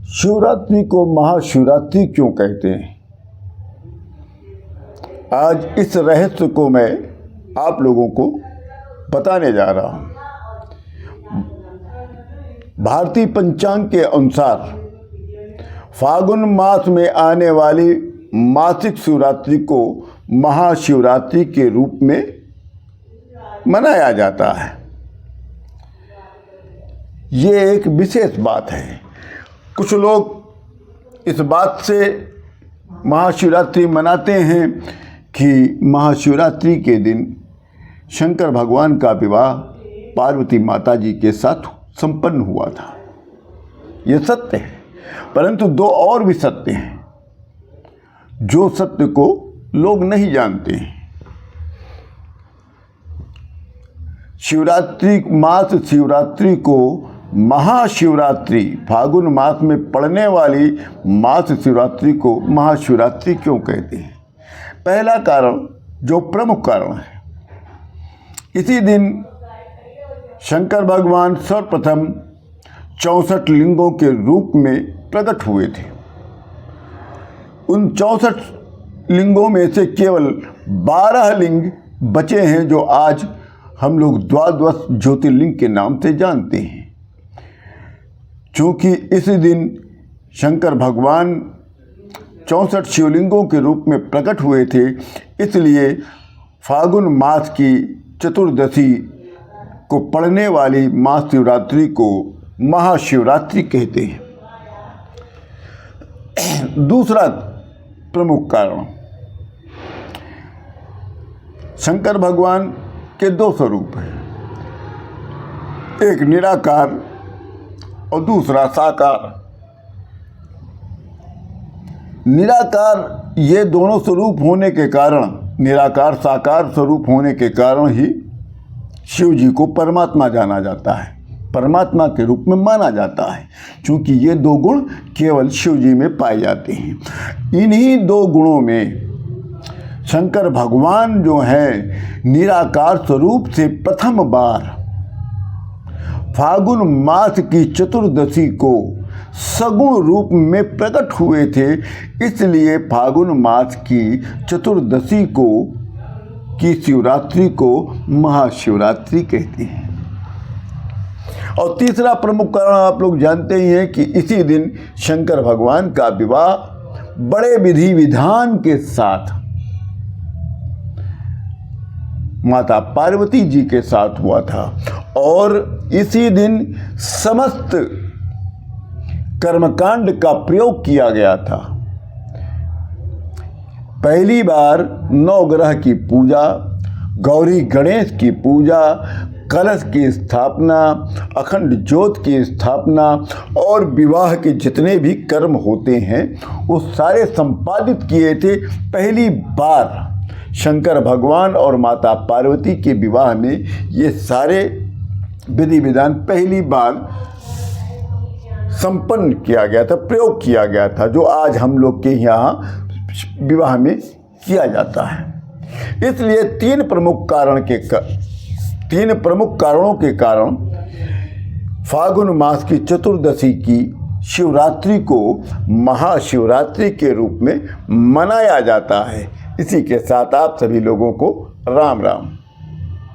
शिवरात्रि को महाशिवरात्रि क्यों कहते हैं? आज इस रहस्य को मैं आप लोगों को बताने जा रहा हूँ। भारतीय पंचांग के अनुसार फागुन मास में आने वाली मासिक शिवरात्रि को महाशिवरात्रि के रूप में मनाया जाता है। ये एक विशेष बात है। कुछ लोग इस बात से महाशिवरात्रि मनाते हैं कि महाशिवरात्रि के दिन शंकर भगवान का विवाह पार्वती माता जी के साथ संपन्न हुआ था। यह सत्य है, परंतु दो और भी सत्य हैं जो सत्य को लोग नहीं जानते हैं। शिवरात्रि को महाशिवरात्रि, फागुन मास में पड़ने वाली मास शिवरात्रि को महाशिवरात्रि क्यों कहते हैं? पहला कारण, जो प्रमुख कारण है, इसी दिन शंकर भगवान सर्वप्रथम 64 लिंगों के रूप में प्रकट हुए थे। उन 64 लिंगों में से केवल 12 लिंग बचे हैं जो आज हम लोग द्वादश ज्योतिर्लिंग के नाम से जानते हैं। चूँकि इस दिन शंकर भगवान 64 शिवलिंगों के रूप में प्रकट हुए थे, इसलिए फागुन मास की चतुर्दशी को पड़ने वाली महाशिवरात्रि को महाशिवरात्रि कहते हैं। दूसरा प्रमुख कारण, शंकर भगवान के दो स्वरूप हैं, एक निराकार और दूसरा साकार। निराकार, ये दोनों स्वरूप होने के कारण, निराकार साकार स्वरूप होने के कारण ही शिव जी को परमात्मा जाना जाता है, परमात्मा के रूप में माना जाता है, क्योंकि ये दो गुण केवल शिव जी में पाए जाते हैं। इन्हीं दो गुणों में शंकर भगवान जो है निराकार स्वरूप से प्रथम बार फागुन मास की चतुर्दशी को सगुण रूप में प्रकट हुए थे, इसलिए फागुन मास की चतुर्दशी की शिवरात्रि को महाशिवरात्रि कहते हैं। और तीसरा प्रमुख कारण आप लोग जानते ही हैं कि इसी दिन शंकर भगवान का विवाह बड़े विधि विधान के साथ माता पार्वती जी के साथ हुआ था, और इसी दिन समस्त कर्मकांड का प्रयोग किया गया था। पहली बार नवग्रह की पूजा, गौरी गणेश की पूजा, कलश की स्थापना, अखंड ज्योत की स्थापना और विवाह के जितने भी कर्म होते हैं वो सारे संपादित किए थे। पहली बार शंकर भगवान और माता पार्वती के विवाह में ये सारे विधि विधान पहली बार संपन्न किया गया था, प्रयोग किया गया था, जो आज हम लोग के यहाँ विवाह में किया जाता है। इसलिए तीन प्रमुख कारणों के कारण फागुन मास की चतुर्दशी की शिवरात्रि को महाशिवरात्रि के रूप में मनाया जाता है। इसी के साथ आप सभी लोगों को राम राम।